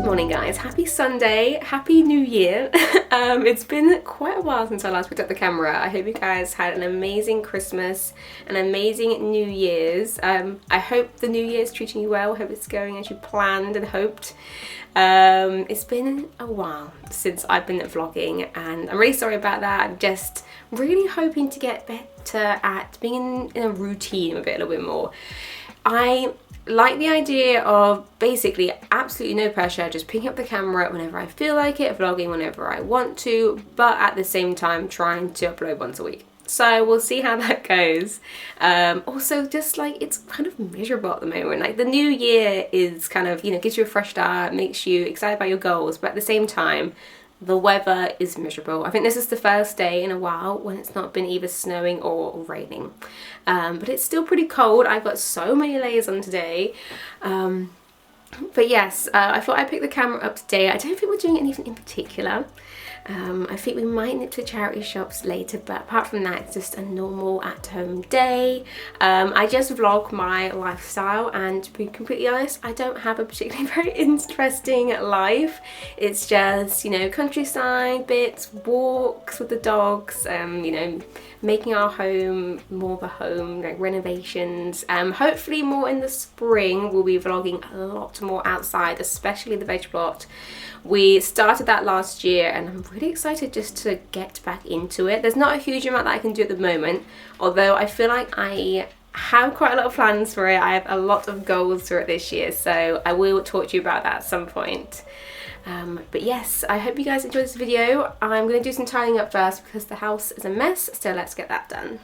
Good morning guys, happy Sunday, happy new year. It's been quite a while since I last picked up the camera. I hope you guys had an amazing Christmas, an amazing New Year's. I hope the new year's treating you well, I hope it's going as you planned and hoped. It's been a while since I've been vlogging and I'm really sorry about that. I'm just really hoping to get better at being in a routine of it a little bit more. I like the idea of basically absolutely no pressure, just picking up the camera whenever I feel like it, vlogging whenever I want to, but at the same time trying to upload once a week. So we'll see how that goes. Also, just like, it's kind of miserable at the moment. Like, the new year is kind of, you know, gives you a fresh start, makes you excited about your goals, but at the same time the weather is miserable. I think this is the first day in a while when it's not been either snowing or raining. But it's still pretty cold. I've got so many layers on today. But yes, I thought I'd pick the camera up today. I don't think we're doing anything in particular. I think we might nip to charity shops later, but apart from that, it's just a normal at-home day. I just vlog my lifestyle, and to be completely honest, I don't have a particularly very interesting life. It's just, you know, countryside bits, walks with the dogs, you know, making our home more of a home, like renovations. Hopefully more in the spring we'll be vlogging a lot more outside, especially the veg plot. We started that last year and I'm really excited just to get back into it. There's not a huge amount that I can do at the moment, although I feel like I have quite a lot of plans for it. I have a lot of goals for it this year, so I will talk to you about that at some point. But yes, I hope you guys enjoyed this video. I'm going to do some tidying up first because the house is a mess, so let's get that done.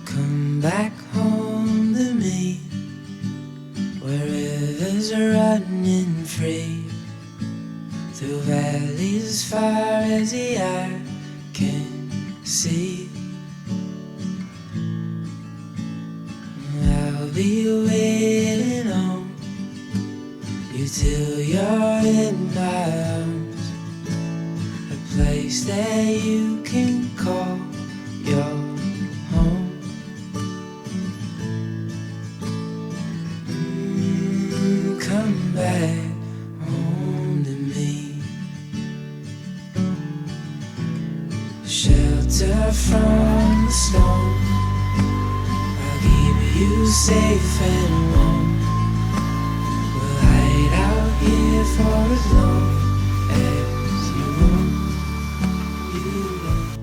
Come back home to me, where rivers are running free, through valleys as far as the eye can see. I'll be waiting on you till you're in my arms, a place that you can call your home. Come back home to me, shelter from the storm, I'll keep you safe and warm, we'll hide out here for as long as you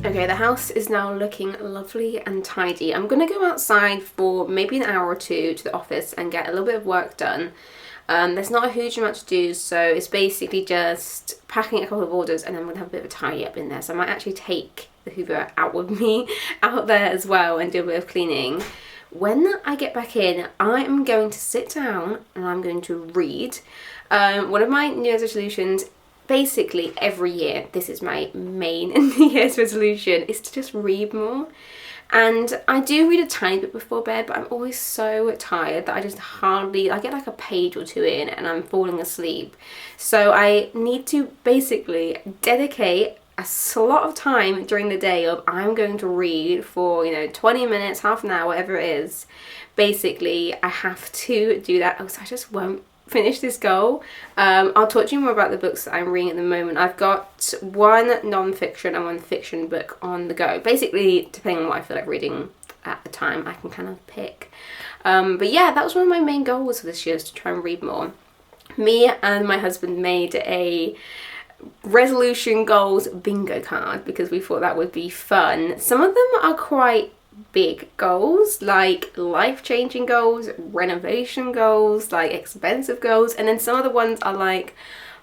want. Okay, the house is now looking lovely and tidy. I'm gonna go outside for maybe an hour or two to the office and get a little bit of work done. There's not a huge amount to do, so it's basically just packing a couple of orders and then I'm gonna have a bit of a tidy up in there. So I might actually take the Hoover out with me out there as well and do a bit of cleaning. When I get back in, I'm going to sit down and I'm going to read. One of my New Year's resolutions, basically every year, this is my main New Year's resolution, is to just read more. And I do read a tiny bit before bed, but I'm always so tired that I just hardly, I get like a page or two in and I'm falling asleep. So I need to basically dedicate a slot of time during the day of I'm going to read for, you know, 20 minutes, half an hour, whatever it is. Basically, I have to do that, else I just won't finish this goal. I'll talk to you more about the books that I'm reading at the moment. I've got one non-fiction and one fiction book on the go. Basically, depending on what I feel like reading at the time, I can kind of pick. But yeah, that was one of my main goals for this year, is to try and read more. Me and my husband made a resolution goals bingo card because we thought that would be fun. Some of them are quite big goals, like life-changing goals, renovation goals, like expensive goals, and then some of the ones are like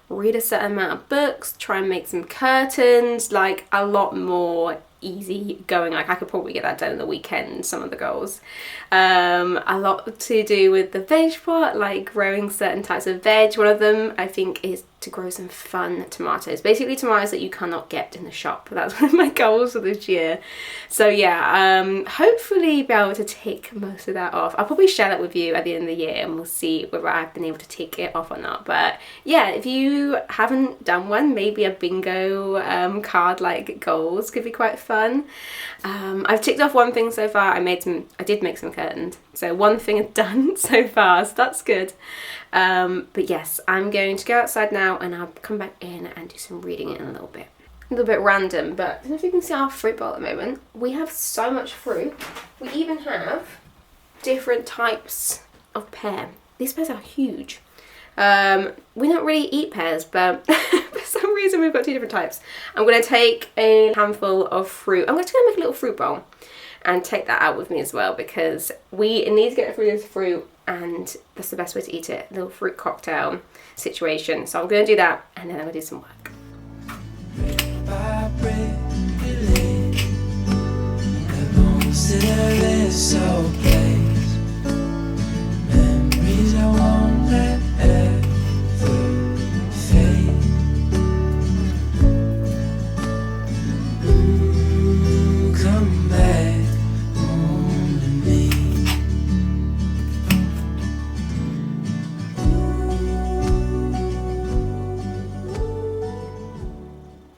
read a certain amount of books, try and make some curtains, like a lot more easy going. Like I could probably get that done in the weekend, some of the goals. A lot to do with the veg plot, like growing certain types of veg. One of them I think is to grow some fun tomatoes. Basically tomatoes that you cannot get in the shop. That's one of my goals for this year. So yeah, hopefully be able to take most of that off. I'll probably share that with you at the end of the year and we'll see whether I've been able to take it off or not. But yeah, if you haven't done one, maybe a bingo card like goals could be quite fun. I've ticked off one thing so far. I did make some curtains. So one thing is done so far, so that's good. But yes, I'm going to go outside now and I'll come back in and do some reading in a little bit. A little bit random, but I don't know if you can see our fruit bowl at the moment. We have so much fruit. We even have different types of pear. These pears are huge. We don't really eat pears, but for some reason we've got two different types. I'm going to take a handful of fruit. I'm going to go make a little fruit bowl and take that out with me as well, because we need to get through this fruit and that's the best way to eat it. A little fruit cocktail situation. So I'm going to do that and then I'm going to do some work. Brick by brick, we live. The bones to the so place. Memories I won't let ever fade. Come back home to me.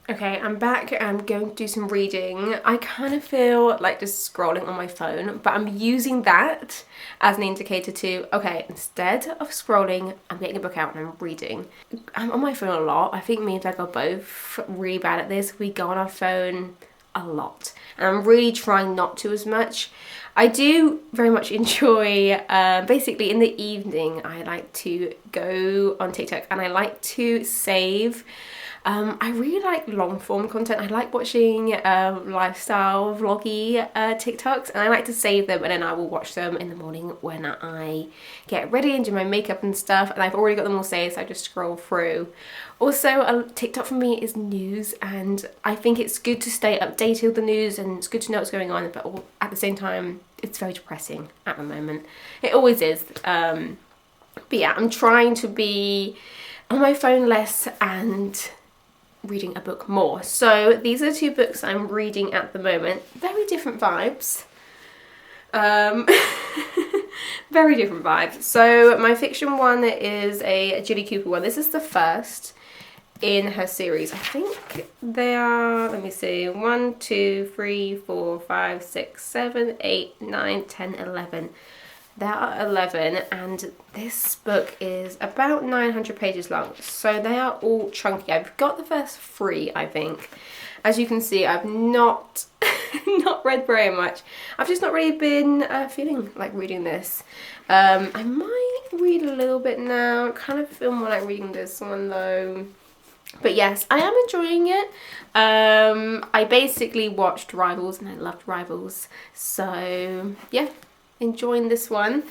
Okay, I'm back. I'm going to do some reading. I kind of feel like just scrolling on my phone, but I'm using that as an indicator to, okay, instead of scrolling, I'm getting a book out and I'm reading. I'm on my phone a lot. I think me and Dad are both really bad at this. We go on our phone a lot and I'm really trying not to as much. I do very much enjoy, basically in the evening, I like to go on TikTok and I like to save. I really like long form content. I like watching lifestyle vloggy TikToks and I like to save them and then I will watch them in the morning when I get ready and do my makeup and stuff, and I've already got them all saved so I just scroll through. Also, TikTok for me is news and I think it's good to stay updated with the news and it's good to know what's going on, but at the same time it's very depressing at the moment. It always is. But yeah, I'm trying to be on my phone less and reading a book more. So these are two books I'm reading at the moment. Very different vibes. Very different vibes. So my fiction one is a Julie Cooper one. This is the first in her series. I think there are, let me see, 1, 2, 3, 4, 5, 6, 7, 8, 9, 10, 11. There are 11 and this book is about 900 pages long, so they are all chunky. I've got the first 3, I think. As you can see, I've not read very much. I've just not really been feeling like reading this. I might read a little bit now. I kind of feel more like reading this one though. But yes, I am enjoying it. I basically watched Rivals and I loved Rivals. So yeah, enjoying this one.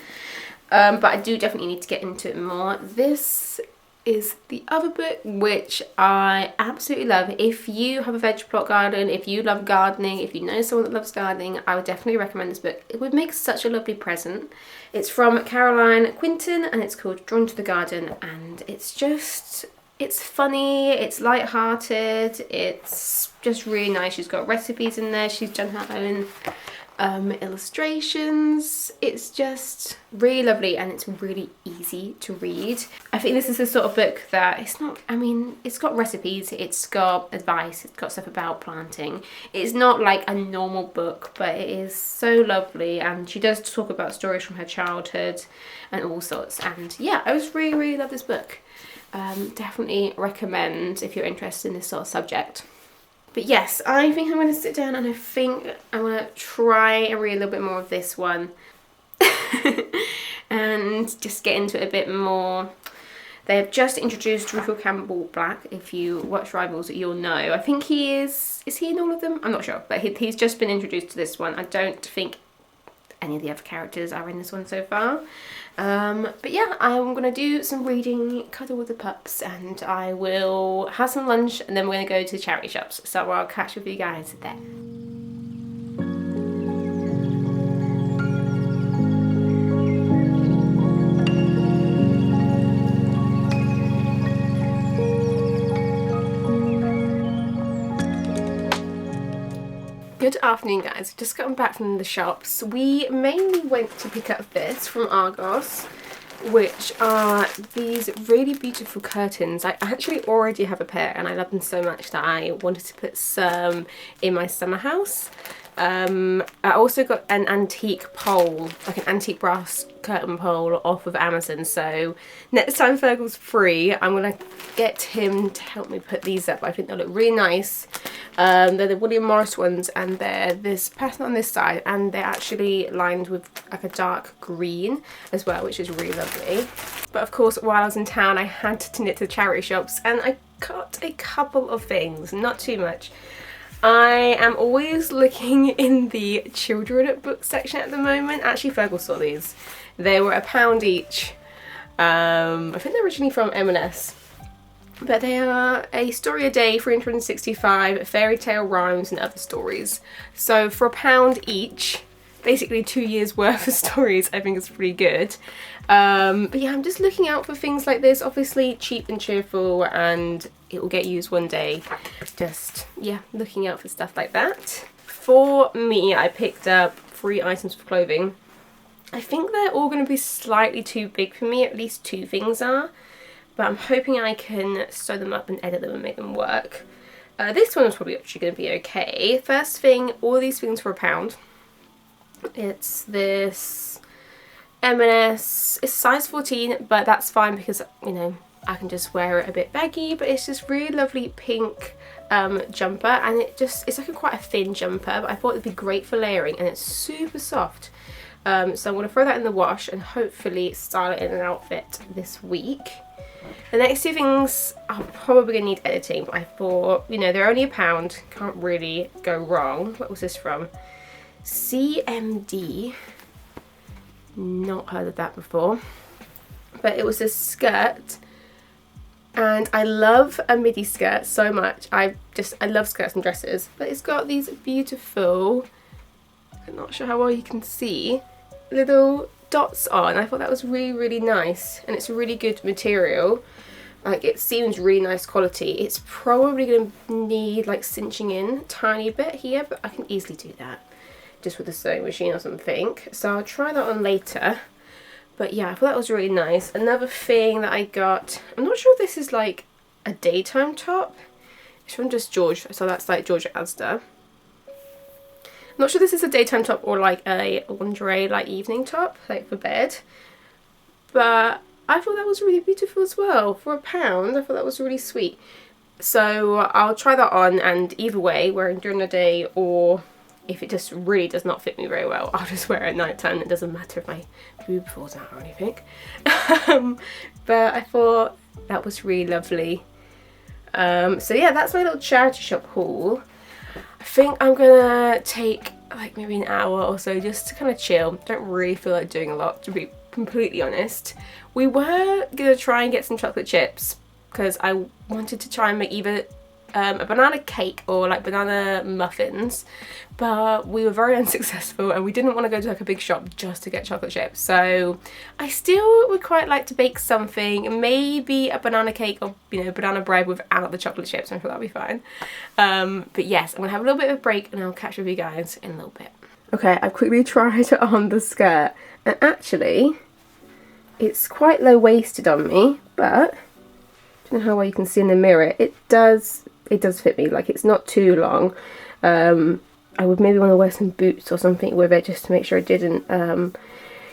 But I do definitely need to get into it more. This is the other book which I absolutely love. If you have a veg plot garden, if you love gardening, if you know someone that loves gardening, I would definitely recommend this book. It would make such a lovely present. It's from Caroline Quinton and it's called Drawn to the Garden, and it's funny, it's light-hearted, it's just really nice. She's got recipes in there, she's done her own illustrations. It's just really lovely and it's really easy to read. I think this is the sort of book that it's not, I mean, it's got recipes, it's got advice, it's got stuff about planting. It's not like a normal book, but it is so lovely, and she does talk about stories from her childhood and all sorts. And yeah, I just really love this book. Definitely recommend if you're interested in this sort of subject. But yes, I think I'm going to sit down and I think I'm going to try and read a little bit more of this one and just get into it a bit more. They have just introduced Rufus Campbell Black. If you watch Rivals, you'll know. I think he is he in all of them? I'm not sure, but he's just been introduced to this one. I don't think any of the other characters are in this one so far. But yeah, I'm gonna do some reading, cuddle with the pups, and I will have some lunch, and then we're gonna go to charity shops. So I'll catch with you guys there. Good afternoon, guys. Just gotten back from the shops. We mainly went to pick up this from Argos, which are these really beautiful curtains. I actually already have a pair and I love them so much that I wanted to put some in my summer house. I also got an antique pole, like an antique brass curtain pole off of Amazon, so next time Fergal's free I'm gonna get him to help me put these up. I think they'll look really nice. They're the William Morris ones and they're this pattern on this side and they're actually lined with like a dark green as well, which is really lovely. But of course while I was in town I had to nip to the charity shops and I got a couple of things, not too much. I am always looking in the children book section at the moment. Actually, Fergal saw these. They were £1 each. I think they're originally from M&S. But they are a story a day, 365 fairy tale rhymes and other stories. So for £1 each, basically 2 years worth of stories, I think is pretty good. But yeah, I'm just looking out for things like this. Obviously cheap and cheerful and it will get used one day. Just, yeah, looking out for stuff like that. For me, I picked up 3 items of clothing. I think they're all going to be slightly too big for me, at least 2 things are. But I'm hoping I can sew them up and edit them and make them work. This one is probably actually going to be okay. First thing, all these things for £1. It's this M&S, it's size 14, but that's fine because, you know, I can just wear it a bit baggy, but it's this really lovely pink jumper and it's like quite a thin jumper, but I thought it'd be great for layering and it's super soft. So I'm going to throw that in the wash and hopefully style it in an outfit this week. The next 2 things are probably going to need editing, but I thought, you know, they're only £1, can't really go wrong. What was this from? CMD. Not heard of that before. But it was a skirt. And I love a midi skirt so much. I love skirts and dresses. But it's got these beautiful, I'm not sure how well you can see, little dots on. I thought that was really, really nice. And it's a really good material. Like, it seems really nice quality. It's probably going to need like cinching in a tiny bit here, but I can easily do that just with a sewing machine or something. So I'll try that on later. But yeah, I thought that was really nice. Another thing that I got, I'm not sure if this is like a daytime top. It's from Just George, so that's like George Asda. I'm not sure this is a daytime top or like a lingerie like evening top, like for bed. But I thought that was really beautiful as well. For £1, I thought that was really sweet. So I'll try that on, and either way, wearing during the day or if it just really does not fit me very well, I'll just wear it at night time. It doesn't matter if my boob falls out or anything. But I thought that was really lovely. So yeah, that's my little charity shop haul. I think I'm gonna take like maybe an hour or so just to kind of chill. Don't really feel like doing a lot, to be completely honest. We were gonna try and get some chocolate chips because I wanted to try and make either a banana cake or like banana muffins, but we were very unsuccessful and we didn't want to go to like a big shop just to get chocolate chips. So I still would quite like to bake something, maybe a banana cake or, you know, banana bread without the chocolate chips. I'm sure that'll be fine. But yes, I'm gonna have a little bit of a break and I'll catch up with you guys in a little bit. Okay, I've quickly tried it on the skirt and actually it's quite low-waisted on me, but I don't know how well you can see in the mirror. It does fit me. Like, it's not too long. I would maybe want to wear some boots or something with it just to make sure it didn't,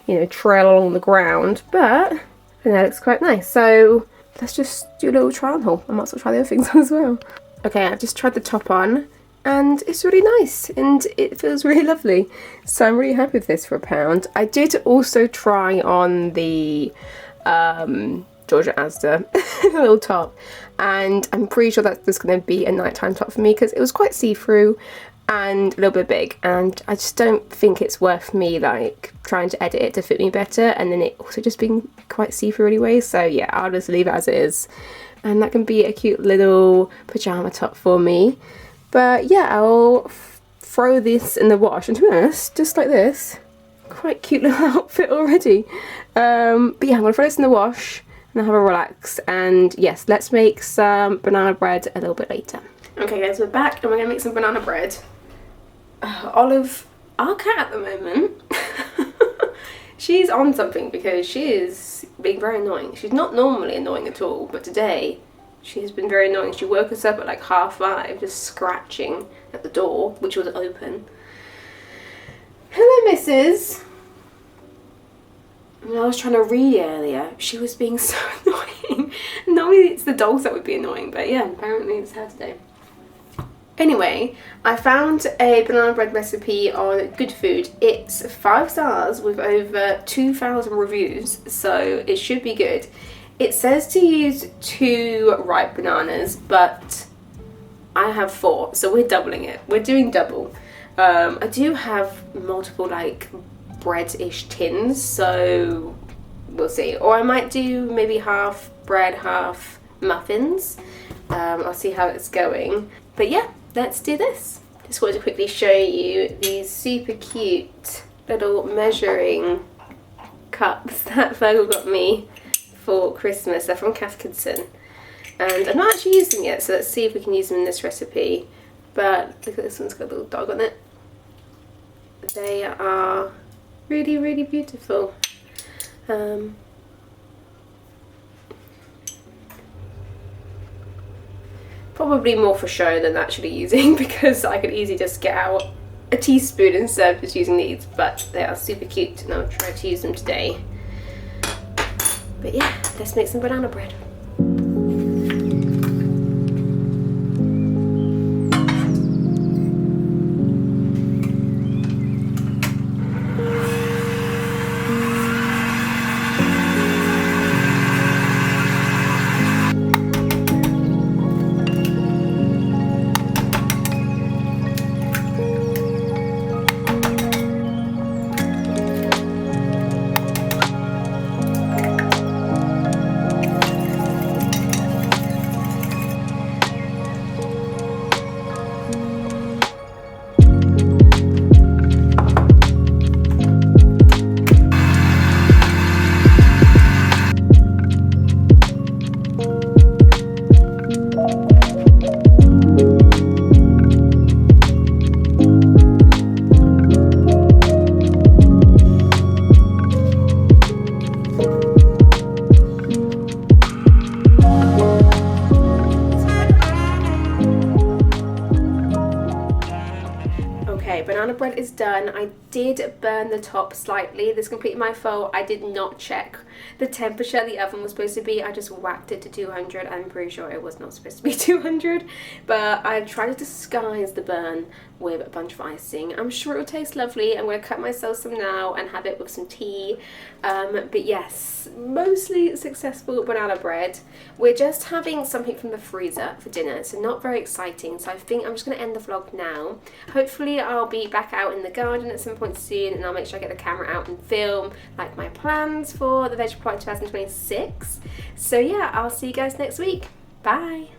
you know, trail along the ground. But I think that looks quite nice. So let's just do a little try on haul. I might as well try the other things on as well. Okay, I've just tried the top on and it's really nice and it feels really lovely. So I'm really happy with this for £1. I did also try on the Georgia Asda little top, and I'm pretty sure that's just going to be a nighttime top for me because it was quite see-through and a little bit big, and I just don't think it's worth me like trying to edit it to fit me better and then it also just being quite see-through anyway. So yeah, I'll just leave it as it is, and that can be a cute little pajama top for me. But yeah, I'll throw this in the wash, and to be honest, just like this, quite cute little outfit already. But yeah, I'm gonna throw this in the wash and have a relax, and yes, let's make some banana bread a little bit later. Okay guys, we're back and we're gonna make some banana bread. Olive, our cat at the moment, she's on something because she is being very annoying. She's not normally annoying at all, but today she has been very annoying. She woke us up at like 5:30 just scratching at the door, which was open. Hello, Mrs. And I was trying to read earlier. She was being so annoying. Normally it's the dogs that would be annoying, but yeah, apparently it's her today. Anyway, I found a banana bread recipe on Good Food. It's 5 stars with over 2,000 reviews, so it should be good. It says to use 2 ripe bananas, but I have 4, so we're doubling it. We're doing double. I do have multiple like bread-ish tins, so we'll see. Or I might do maybe half bread, half muffins. I'll see how it's going. But yeah, let's do this. Just wanted to quickly show you these super cute little measuring cups that Virgo got me for Christmas. They're from Cathkinson. And I've not actually used them yet, so let's see if we can use them in this recipe. But look at this one's got a little dog on it. They are really, really beautiful. Probably more for show than actually using, because I could easily just get out a teaspoon instead of just using these, but they are super cute and I'll try to use them today. But yeah, let's make some banana bread. Banana bread is done. I did burn the top slightly. This is completely my fault. I did not check the temperature the oven was supposed to be. I just whacked it to 200. I'm pretty sure it was not supposed to be 200, but I tried to disguise the burn with a bunch of icing. I'm sure it will taste lovely. I'm going to cut myself some now and have it with some tea. But yes, mostly successful banana bread. We're just having something from the freezer for dinner, so not very exciting. So I think I'm just going to end the vlog now. Hopefully I'll be back out in the garden at some point soon, and I'll make sure I get the camera out and film like my plans for the Veg Plot 2026. So yeah, I'll see you guys next week. Bye!